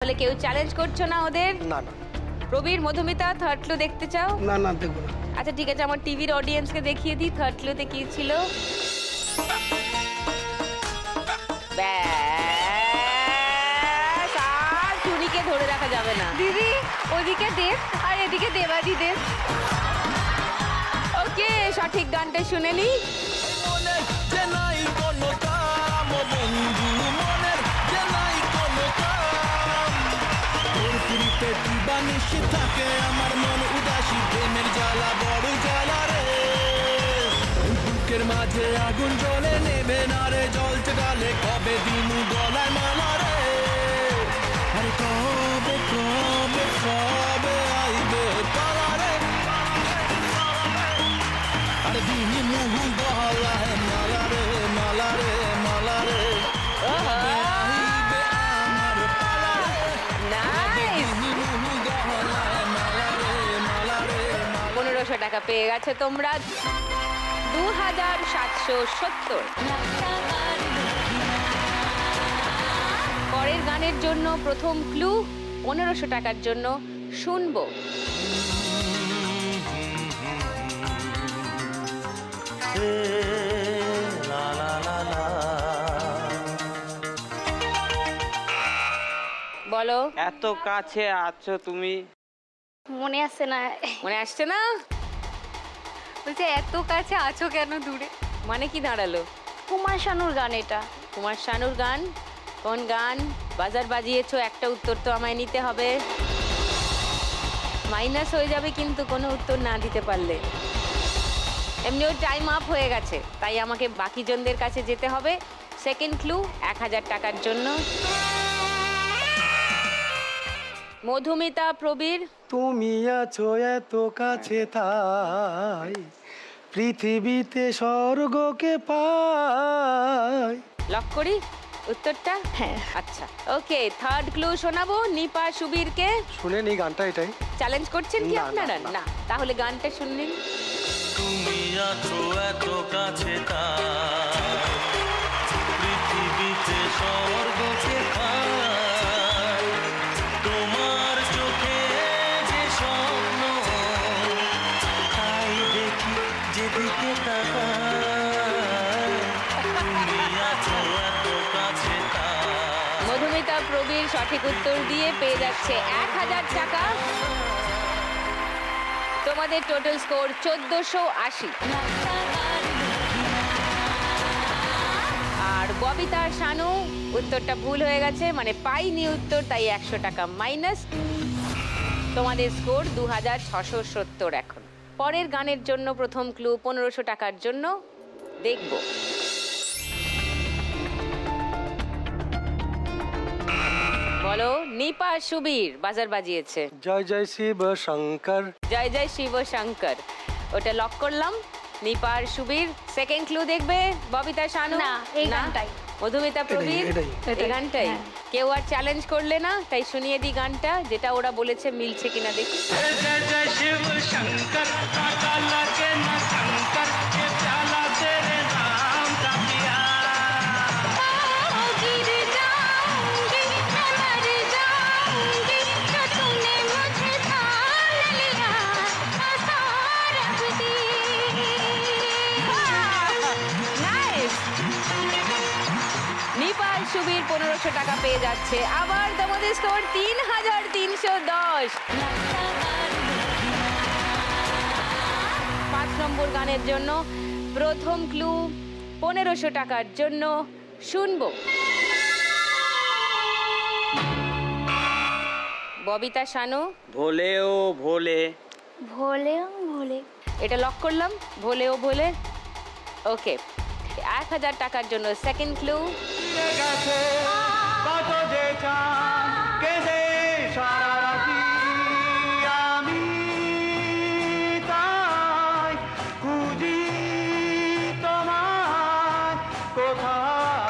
তাহলে কেউ চ্যালেঞ্জ করছো না ওদের? না না। প্রবীর, মধুমিতা, থার্ড ক্লু দেখতে চাও? না না, দেখবো না। আচ্ছা ঠিক আছে, আমার টিভির অডিয়েন্সকে দেখিয়ে দিই থার্ড ক্লুতে কি ছিল। ব্যাস, আর চুরিকে ধরে রাখা যাবে না। দিদি ওদিকে দেব আর এদিকে দেবাদি দেব। ওকে, সঠিক গানটা শুনে নি। থাকে আমার মন উদাসী, প্রেমের জ্বালা বড় জ্বালা রে, বুকের মাঝে আগুন জ্বলে নেবে না রে, জ্বলছে গালে কবে দিনু গলায় মালা রে, আরে কবে কবে কবে আইবে পালা রে, আরে দিনু মুহু গলায় মালা রে মালা রে মালা রে, কবে আইবে আমার পালা রে, নাইস, 1500 টাকা পেয়ে গেছে তোমরা। 2770। পরের গানের জন্য প্রথম ক্লু, 1500 টাকার জন্য শুনবো। বলো। এত কাছে আছো তুমি। মনে আসছে না। মনে আসছে না? বলছে এত কাছে আছো কেন দূরে? মানে কি দাঁড়ালো? কুমার শানুর গান এটা। কুমার শানুর গান? কোন গান? বাজার বাজিয়েছো, একটা উত্তর তো আমায় নিতে হবে। মাইনাস হয়ে যাবে কিন্তু কোনো উত্তর না দিতে পারলে। এমনিও টাইম আপ হয়ে গেছে, তাই আমাকে বাকি জনদের কাছে যেতে হবে। সেকেন্ড ক্লু 1000 টাকার জন্য। মধুমিতা, প্রবীর। তুমি আছো এত কাছে তাই পৃথিবীতে স্বর্গকে পাই। লক করি উত্তরটা? হ্যাঁ। আচ্ছা ওকে, থার্ড ক্লু শোনাবো নিপা সুবীরকে। শুনে নি গানটা এটাই। চ্যালেঞ্জ করছেন কি না, আপনারা? না, না। না, তাহলে গানটা শুনলেন। তুমি আছো এত কাছে তাই পৃথিবীতে স্বর্গকে পাই, তোমার চোখে যে স্বপ্ন তাই দেখি যেদিকে তাকাই, তুমি আছো এত কাছে তাই। মধুমিতা, প্রবীর সঠিক উত্তর দিয়ে পেয়ে যাচ্ছে 1000 টাকা। তোমাদের টোটাল স্কোর 1480। আর ববিতা শানু উত্তরটা ভুল হয়ে গেছে, মানে পাইনি উত্তর, তাই 100 টাকা মাইনাস। তোমাদের স্কোর 2670 এখন। পরের গানের জন্য প্রথম ক্লু 1500 টাকার জন্য দেখব। বলো। নিপা সুবীর বাজার বাজিয়েছে। জয় জয় শিব শঙ্কর। জয় জয় শিব শঙ্কর, ওটা লক করলাম। নিপা আর সুবীর। সেকেন্ড ক্লু দেখবে ববিতা শানু? না, এই গানটাই। মধুমিতা, প্রবীর? এই গানটাই। কেউ আর চ্যালেঞ্জ করলে না, তাই শুনিয়ে দিই গানটা, যেটা ওরা বলেছে মিলছে কিনা দেখি। जय जय शिव शंकर काका लगे न शंकर के प्याला तेरे नाम का पिया, गिर जाऊंगी मैं मर जाऊंगी तो तूने मुझे थाम लिया आसार दी। নাইস। নিপা আর সুবীর 1500 টাকা পেয়ে যাচ্ছে। আবার তোমাদের স্কোর 3310। 5 নম্বর গানের জন্য প্রথম ক্লু 1500 টাকার জন্য শুনবো। ববিতা শানু। ভোলে ও ভোলে। ভোলে ভোলে। এটা লক করলাম, ভোলে ও ভোলে। ওকে, 1000 টাকার জন্য সেকেন্ড ক্লু। কত যে চান কেঁদে সারা রাতি আমি তাই খুঁজি তোমার কোথায়।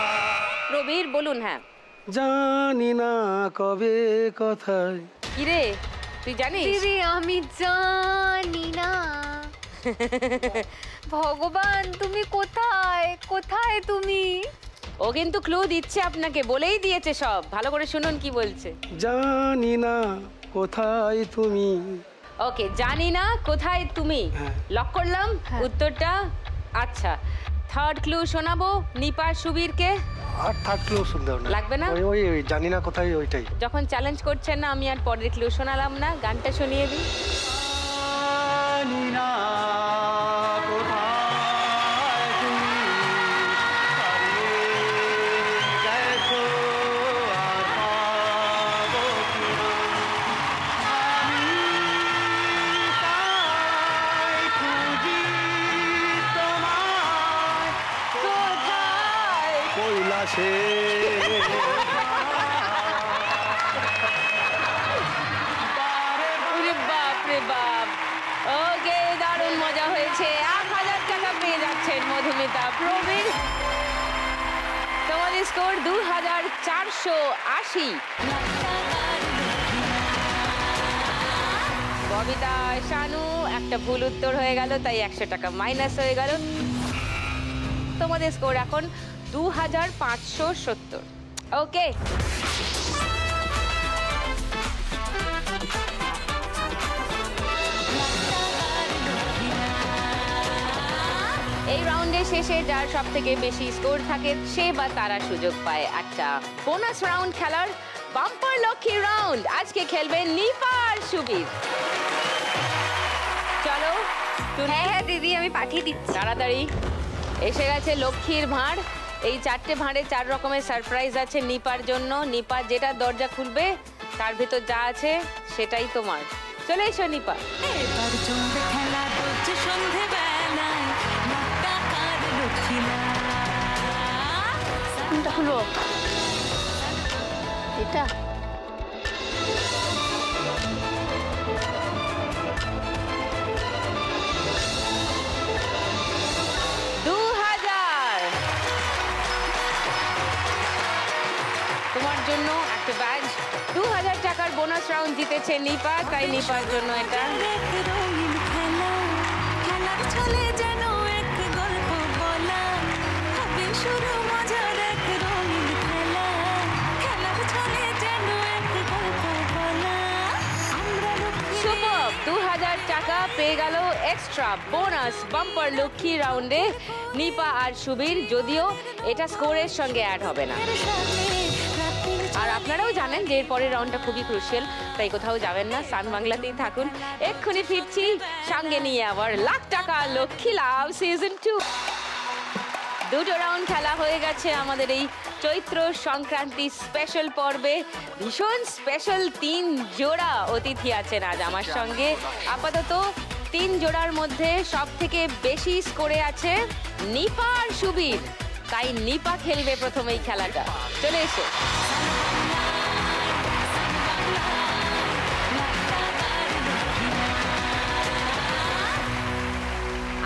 প্রবীর বলুন। হ্যাঁ। জানি না কবে কোথায়। কিরে তুই জানিস? দিদি আমি জানি না। ভগবান তুমি কোথায়, কোথায় তুমি? ও কিন্তু ক্লু দিচ্ছে আপনাকে, বলেই দিয়েছে সব। ভালো করে শুনুন কি বলছে। জানি না কোথায় তুমি। ওকে, জানি না কোথায় তুমি, হ্যাঁ। লক করলাম উত্তরটা। আচ্ছা, থার্ড ক্লু শোনাবো নিপা সুবীরকে। আর থার্ড ক্লু শুনতে হবে না, লাগবে না? ওই ওই ওই জানি না কোথায়, ওইটাই। যখন চ্যালেঞ্জ করছেন না, আমি আর পরের ক্লু শোনালাম না, গানটা শুনিয়ে দিই। জানি না কোথায় তুমি হারিয়ে গেছো, আর পাবো কিনা। আমি তাই খুঁজি তোমায় কোথায় কৈলাসে। ওরে বাপ রে বাপ। ওকে, দারুণ মজা হয়েছে। 1000 টাকা পেয়ে যাচ্ছেন মধুমিতা প্রবীর। তোমাদের স্কোর 2480। ববিতা শানু একটা ভুল উত্তর হয়ে গেল, তাই 100 টাকা মাইনাস হয়ে গেল। তোমাদের স্কোর এখন 2570। ওকে, এই রাউন্ডের শেষে যার সব থেকে বেশি স্কোর থাকে সে বা তারা সুযোগ পায় একটা বোনাস রাউন্ড খেলার, বাম্পার লক্ষ্মী রাউন্ড। আজকে খেলবেন নিপা আর সুবীর। চলো হ্যাঁ হ্যাঁ দিদি, আমি পাঠিয়ে দিচ্ছি। তাড়াতাড়ি। এসে গেছে লক্ষ্মীর ভাঁড়। এই 4টে ভাঁড়ে 4 রকমের সারপ্রাইজ আছে নিপার জন্য। নিপা যেটা দরজা খুলবে তার ভেতর যা আছে সেটাই তোমার। চলে এসো নিপা। এবার জমবে খেলা রোজ সন্ধেবেলায়, নাট্যকার লক্ষ্মীরা। কোনটা খুলবো? এটা? তোমার জন্য একটা ব্যাগ। 2000 টাকার বোনাস রাউন্ড জিতেছে নিপা, তাই নিপার জন্য এটা। এক রঙিন খেলা, খেলার ছলে যেন এক গল্প বলা, হবে শুরু মজার এক রঙিন খেলা, খেলার ছলে যেন এক গল্প বলা। আমরা লক্ষ্মী সুপার, 2000 টাকা পেয়ে গেল এক্সট্রা বোনাস বাম্পার লক্ষ্মী রাউন্ডে নিপা আর সুবীর, যদিও এটা স্কোরের সঙ্গে অ্যাড হবে না। আর আপনারাও জানেন যে এর পরের রাউন্ডটা খুবই ক্রুশিয়াল, তাই কোথাও যাবেন না, সান বাংলাতেই থাকুন। এক্ষুনি ফিরছি সঙ্গে নিয়ে আবার লাখ টাকা লক্ষ্মী লাভ সিজন 2। দুটো রাউন্ড খেলা হয়ে গেছে আমাদের এই চৈত্র সংক্রান্তি স্পেশাল পর্বে। ভীষণ স্পেশাল 3 জোড়া অতিথি আছেন আজ আমার সঙ্গে। আপাতত 3 জোড়ার মধ্যে সব থেকে বেশি স্কোরে আছে নিপা আর সুবীর, তাই নিপা খেলবে প্রথম এই খেলাটা। চলে এসো।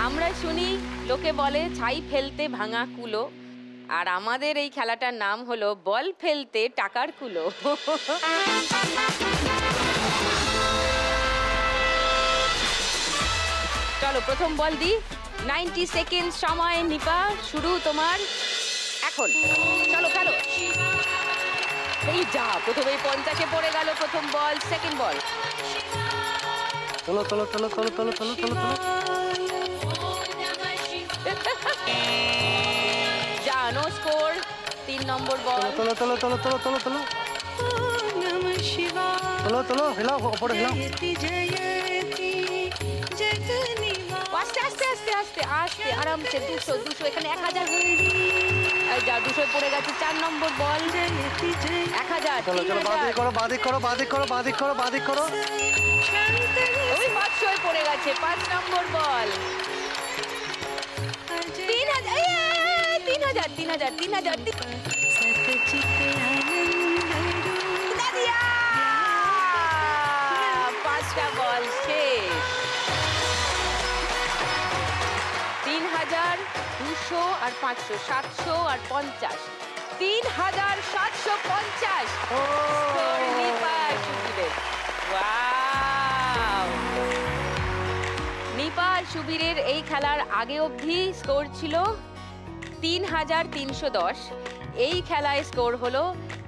আমরা শুনি লোকে বলে ছাই ফেলতে ভাঙা কুলো, আর আমাদের এই খেলাটার নাম হলো বল ফেলতে টাকার কুলো। চলো প্রথম বল দি। 90 সেকেন্ড সময় নিপা, শুরু তোমার এখন। চলো খেলো। এই যা, প্রথমে 50-এ পড়ে গেল প্রথম বল। সেকেন্ড বল। চলো চলো চলো চলো চলো চলো চলো চলো। জানো স্কোর 3 নম্বর বল। চলো চলো চলো চলো চলো চলো নমঃ শিবায়, চলো চলো, হিলাও ওপরে হিলাও। জয়তি জয়তি জগন্নিবা। আস্তে আস্তে আস্তে আস্তে আস্তে আরামসে। 200 এখানে 1000। যা 200 পড়ে গেছে। 4 নম্বর বল। 1000। চলো চলো, বাদিক করো বাদিক করো বাদিক করো বাদিক করো বাদিক করো। ওই 500 পড়ে গেছে। 5 নম্বর বল। 3000 3000। দাদিয়া! 5টা বল শেষ। 3000, 200 আর 500, 700 আর 50। 3750 স্কোর নিপা সুবীরের। ওয়াও! নিপা আর সুবীরের এই খেলার আগে অবধি স্কোর ছিল 3310। এই খেলায় স্কোর হলো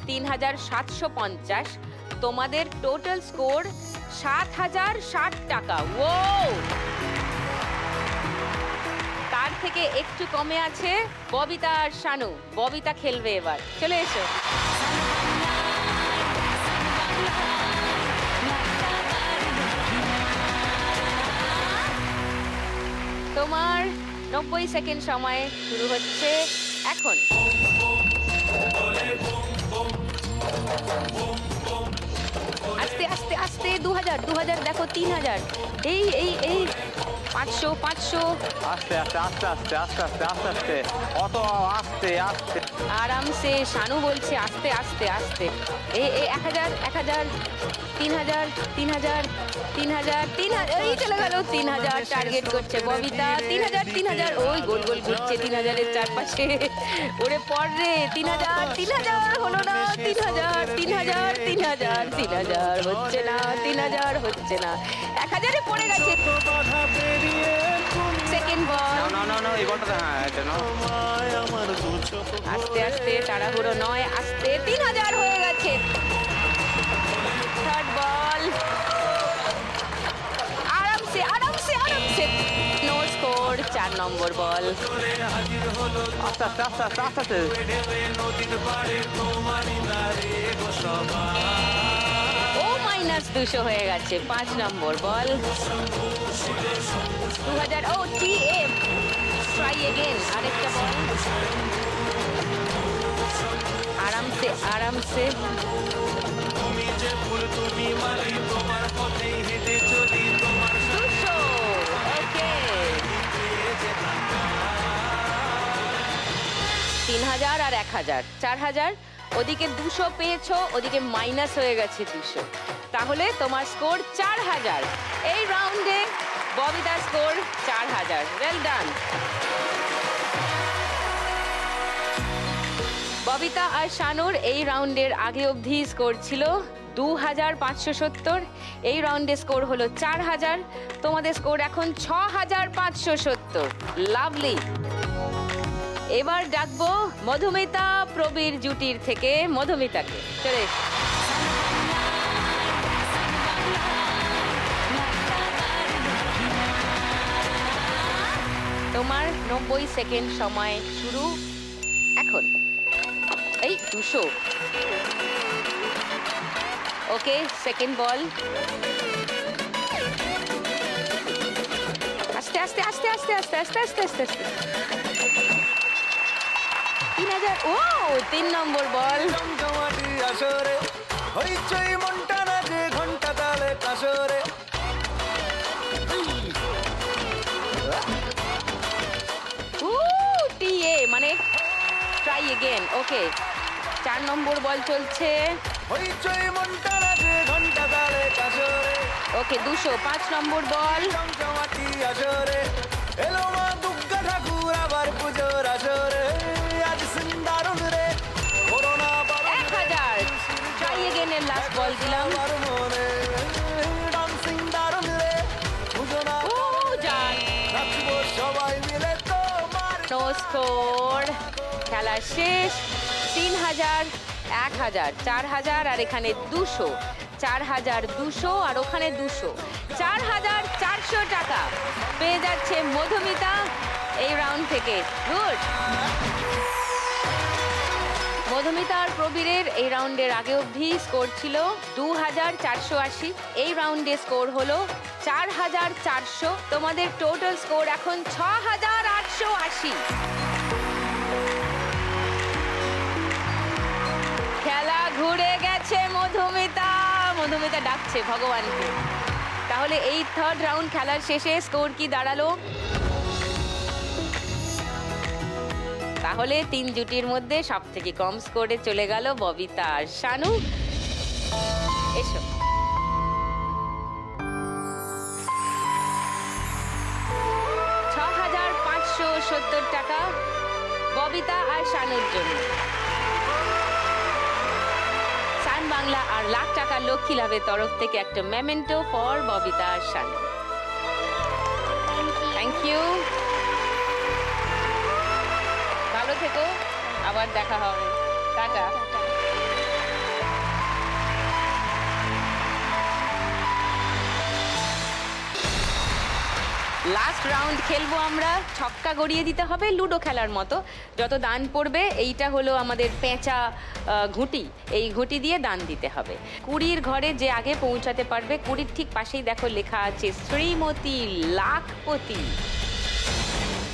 3750। তোমাদের টোটাল স্কোর 7060 টাকা। ও, তার থেকে একটু কমে আছে ববিতা আর শানু। ববিতা খেলবে এবার, চলে এসো। তোমার 90 সেকেন্ড সময় শুরু হচ্ছে এখন। আস্তে আস্তে আস্তে 2000 দেখো 3000, এই এই এই 500 500, আস্তে আস্তে আস্তে আস্তে আস্তে আস্তে আস্তে আস্তে, অত আস্তে আস্তে। আরামসে। শানু বলছে আস্তে আস্তে আস্তে। এই 1000 3000 3000 3000, এই চলে গেল 3000। টার্গেট করছে ববিতা। 3000 ওই গোল গোল ঘুরছে 3000-এর চারপাশে। ওরে পড় রে। 3000 হলো না। 3000 হচ্ছে না। 3000 হচ্ছে না। 1000-এ পড়ে গেছে। সেকেন্ড বল। না না না, এই বলটা হ্যাঁ এটা না। আস্তে আস্তে, তাড়াহুড়ো নয়, আস্তে। 3000 হয়ে গেছে। Third ball. আরামসে আরামসে আরামসে। No score. 4 নম্বর বল। আস্তে আস্তে আস্তে আস্তে আস্তে আস্তে। ও -200 হয়ে গেছে। 5 নম্বর বল। 2000। ও টিএম। Try again. আরেকটা বল। আরামসে আরামসে। 200। ওকে। 3000 আর 1000, 4000। ওদিকে 200 পেয়েছো, ওদিকে মাইনাস হয়ে গেছে 200। তাহলে তোমার স্কোর 4000। এই রাউন্ডে ববিতার স্কোর 4000। Well done. ববিতা আর শানুর এই রাউন্ডের আগে অবধি স্কোর ছিল 2570। এই রাউন্ডে স্কোর হলো 4000। তোমাদের স্কোর এখন 6570। লাভলি। এবার ডাকবো মধুমিতা প্রবীর জুটির থেকে মধুমিতাকে। চলে এসো। তোমার 90 সেকেন্ড সময় শুরু এখন। এই 200। ওকে, সেকেন্ড বল। আস্তে আস্তে আস্তে আস্তে আস্তে আস্তে আস্তে আস্তে আস্তে। 3000। ও 3 নম্বর বল। টিএ মানে ট্রাই এগেন। ওকে, 4 নম্বর বল চলছে। ওকে 200। 5 নম্বর বল। 1000। ট্রাই এগেন এর লাস্ট বল দিলাম। ও জান। No score. খেলা শেষ। 3000 1000 4000 আর এখানে 200। 4200 আর ওখানে 200। 4400 টাকা পেয়ে যাচ্ছে মধুমিতা এই রাউন্ড থেকে। গুড। মধুমিতা আর প্রবীরের এই রাউন্ডের আগে অবধি স্কোর ছিল 2480। এই রাউন্ডে স্কোর হলো 4400। তোমাদের টোটাল স্কোর এখন 6880। খেলা ঘুরে গেছে মধুমিতা। মধুমিতা ডাকছে ভগবানকে। তাহলে এই থার্ড রাউন্ড খেলার শেষে স্কোর কি দাঁড়ালো? তাহলে 3 জুটির মধ্যে সব থেকে কম স্কোরে চলে গেল ববিতা আর শানু। এসো। $6570 টাকা ববিতা আর শানুর জন্য। সান বাংলা আর লাখ টাকার লক্ষ্মী লাভের তরফ থেকে একটা মেমেন্টো ফর ববিতা আর শানু। Thank you. ভালো থেকো। আবার আবার দেখা হবে, টাটা। লাস্ট রাউন্ড খেলবো আমরা, ছক্কা গড়িয়ে দিতে হবে লুডো খেলার মতো। যত দান পড়বে, এইটা হলো আমাদের পেঁচা ঘুঁটি, এই ঘুঁটি দিয়ে দান দিতে হবে। 20 ঘরে যে আগে পৌঁছাতে পারবে, 20 ঠিক পাশেই দেখো লেখা আছে শ্রীমতী লাখপতি,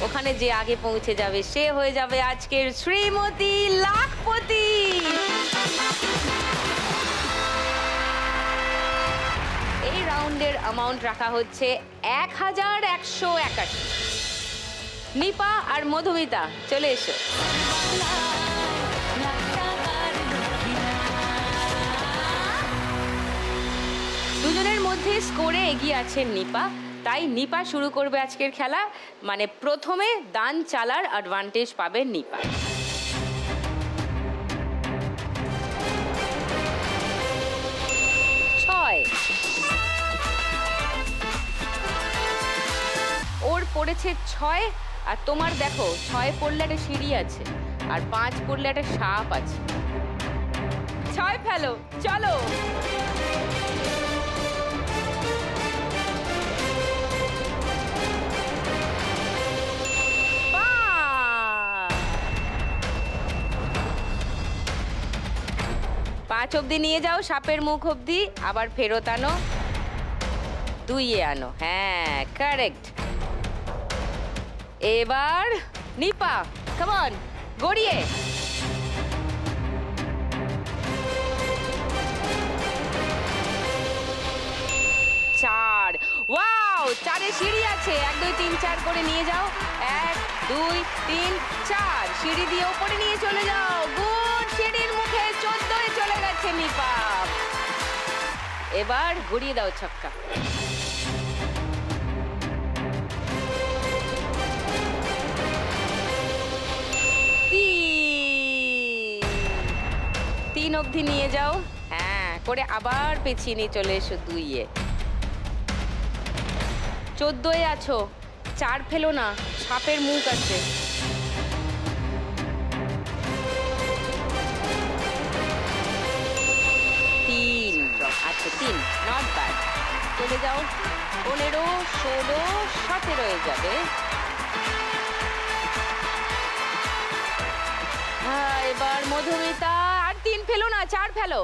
ওখানে যে আগে পৌঁছে যাবে সে হয়ে যাবে আজকের শ্রীমতী লাখপতি। এই রাউন্ডের অ্যামাউন্ট রাখা হচ্ছে 1181। নিপা আর মধুমিতা চলে এসো। দুজনের মধ্যে স্কোরে এগিয়ে আছেন নিপা, তাই নিপা শুরু করবে আজকের খেলা। মানে প্রথমে দান চালার অ্যাডভান্টেজ পাবে নিপা। ওর পড়েছে 6, আর তোমার দেখো 6 পড়লে একটা সিঁড়ি আছে, আর 5 পড়লে একটা সাপ আছে। 6 ফেলো, চলো। পাঁচ অবধি নিয়ে যাও, সাপের মুখ অবধি, আবার ফেরত আনো, 2-এ আনো। হ্যাঁ, কারেক্ট। এবার নিপা, কাম অন, গড়িয়ে। চার, ওয়াও, 4-এ সিঁড়ি আছে, 1 2 3 4 করে নিয়ে যাও, 1 2 3 4, সিঁড়ি দিয়ে উপরে নিয়ে চলে যাও। গুড, সিঁড়ির মুখে 14-এ চলে গেছে নিপা। এবার ঘুরিয়ে দাও ছক্কা। 3 অবধি নিয়ে যাও, হ্যাঁ করে আবার পেছিয়ে নিয়ে চলে এসো 2-এ। 14-এ আছো, 4 ফেলো না, সাপের মুখ আছে। 3, আচ্ছা 3, নট ব্যাড। চলে যাও, 15 16 17 যাবে। হ্যাঁ, এবার মধুমিতা, আর 3 ফেলো না, 4 ফেলো।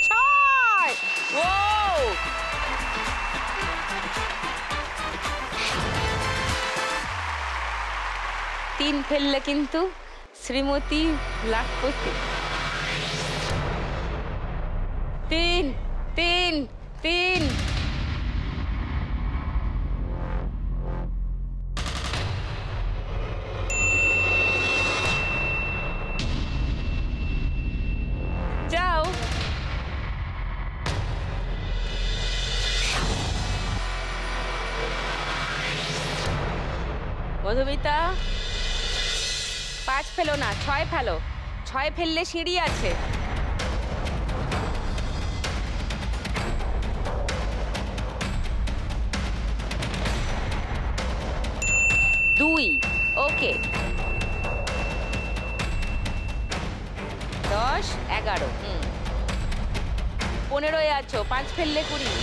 6, ও 3 ফেললে কিন্তু শ্রীমতী লাখপতি। 3 3 3। যাও। মধুমিতা, 5 ফেলো না, 6 ফেলো, 6 ফেললে সিঁড়ি আছে। 2, ওকে। 10 11, 15-এ আছো, 5 ফেললে 20।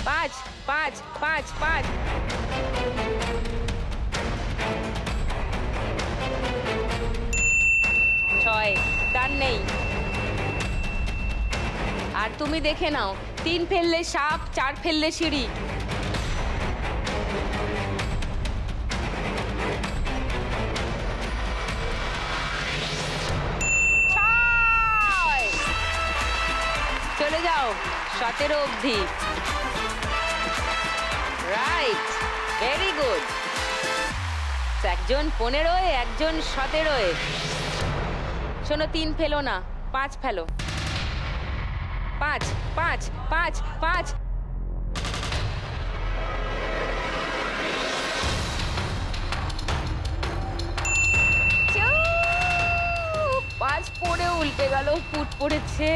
5 5 5 5। 6, দান নেই। আর তুমি দেখে নাও, 3 ফেললে সাপ, 4 ফেললে সিঁড়ি। 6, চলে যাও 17 অবধি। Right, very good. একজন 15-এ, একজন 17-এ। শোনো, 3 ফেলো না, 5 ফেলো। 5 5 5 5। 5 পড়ে উল্টে গেল, ফুট পড়েছে।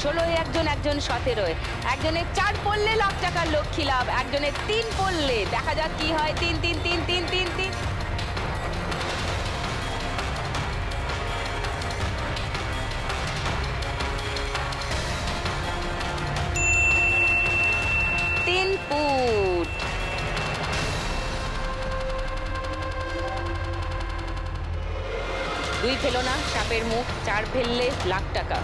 16 একজন, একজন 17, একজনের 4 পড়লে লাখ টাকার লক্ষ্মী লাভ, একজনের 3 পড়লে দেখা যাক কি হয়। 3 3 3 3 3 3 3 ফুট। দুই ফেলো না, সাপের মুখ। 4 ফেললে লাখ টাকা।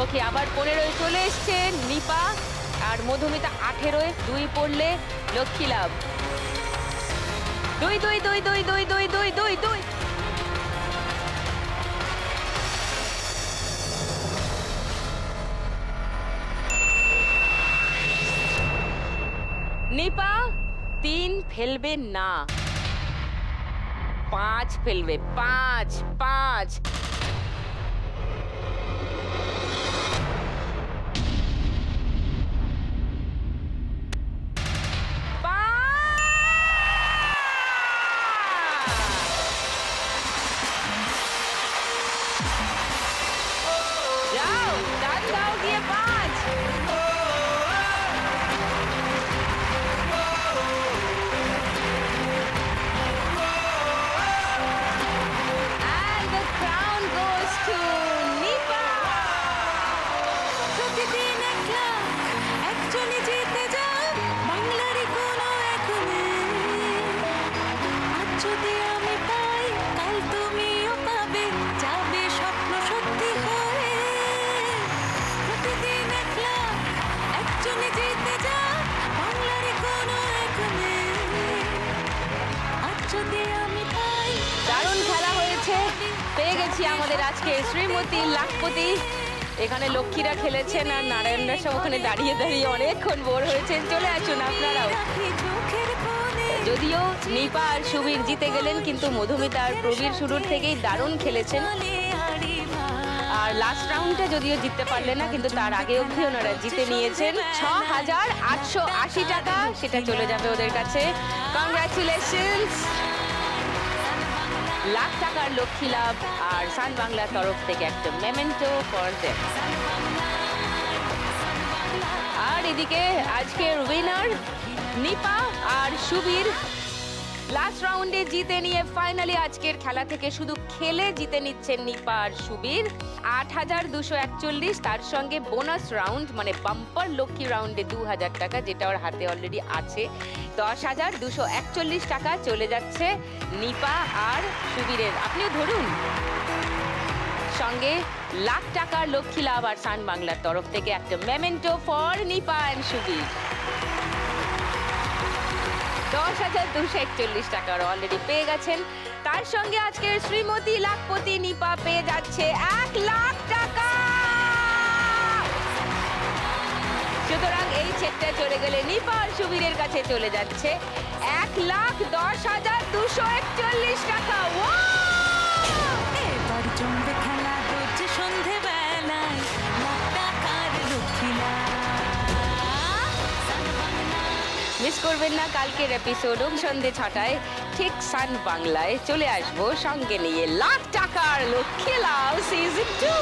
ওকে, আবার 15 চলে এসছে নিপা আর মধুমিতা। 18 2 পড়লে লক্ষ্মী লাভ। 2 2 2 2 2 2 2 2 2। নিপা 3 ফেলবে না, 5 ফেলবে। 5 5। যাও, ডান দাও গিয়ে 5। And the crown goes to Nipa. প্রতিদিন 1 লাখ একজনই জিতে যায় বাংলারই কোনো এক মেয়ে। আজ যদি আমি পাই, কাল তুমিও পাবে, যাবে স্বপ্ন সত্যি হয়ে। প্রতিদিন 1 লাখ একজনই জিতে যায় বাংলারই কোনো এক মেয়ে। আজ যদি আমি পাই। দারুণ খেলা হয়েছে। পেয়ে গেছি আমাদের আজকে শ্রীমতী লাখপতি। এখানে লক্ষ্মীরা খেলেছেন আর নারায়ণরা সব ওখানে দাঁড়িয়ে দাঁড়িয়ে অনেকক্ষণ বোর হয়েছেন। চলে আসুন আপনারাও। যদিও নিপা আর সুবীর জিতে গেলেন, কিন্তু মধুমিতা আর প্রবীর শুরুর থেকেই দারুণ খেলেছেন। আর লাস্ট রাউন্ডটা যদিও জিততে পারলেন না, কিন্তু তার আগে অবধি ওনারা জিতে নিয়েছেন 6,880 টাকা। সেটা চলে যাবে ওদের কাছে। কংগ্রাচুলেশনস। লাখ টাকার লক্ষ্মী লাভ আর সান বাংলার তরফ থেকে একটা মেমেন্টো ফর দেম। আর এদিকে আজকের উইনার নিপা আর সুবীর লাস্ট রাউন্ডে জিতে নিয়ে ফাইনালি আজকের খেলা থেকে শুধু খেলে জিতে নিচ্ছেন নিপা আর সুবীর 8,241। তার সঙ্গে বোনাস রাউন্ড মানে বাম্পার লক্ষ্মী রাউন্ডে 2,000 টাকা, যেটা ওর হাতে অলরেডি আছে। 10,241 টাকা চলে যাচ্ছে নিপা আর সুবীরের। আপনিও ধরুন, সঙ্গে লাখ টাকার লক্ষ্মী লাভ আর সান বাংলার তরফ থেকে একটা memento for Nipa and Subir. 10,241 টাকার অলরেডি পেয়ে গেছেন। তার সঙ্গে আজকের শ্রীমতী লাখপতি নিপা পেয়ে যাচ্ছে 1 লাখ টাকা। সুতরাং এই চেকটা চলে গেলে নিপা আর সুবীরের কাছে চলে যাচ্ছে 1,10,241 টাকা। এবার জমবে খেলা, হচ্ছে সন্ধেবেলায় লাখ টাকার লক্ষ্মী লাভ। মিস করবেন না কালকের এপিসোড। সন্ধ্যে 6টায় ঠিক সান বাংলায় চলে আসবো সঙ্গে নিয়ে লাখ টাকার লক্ষ্মী লাভ সিজন 2।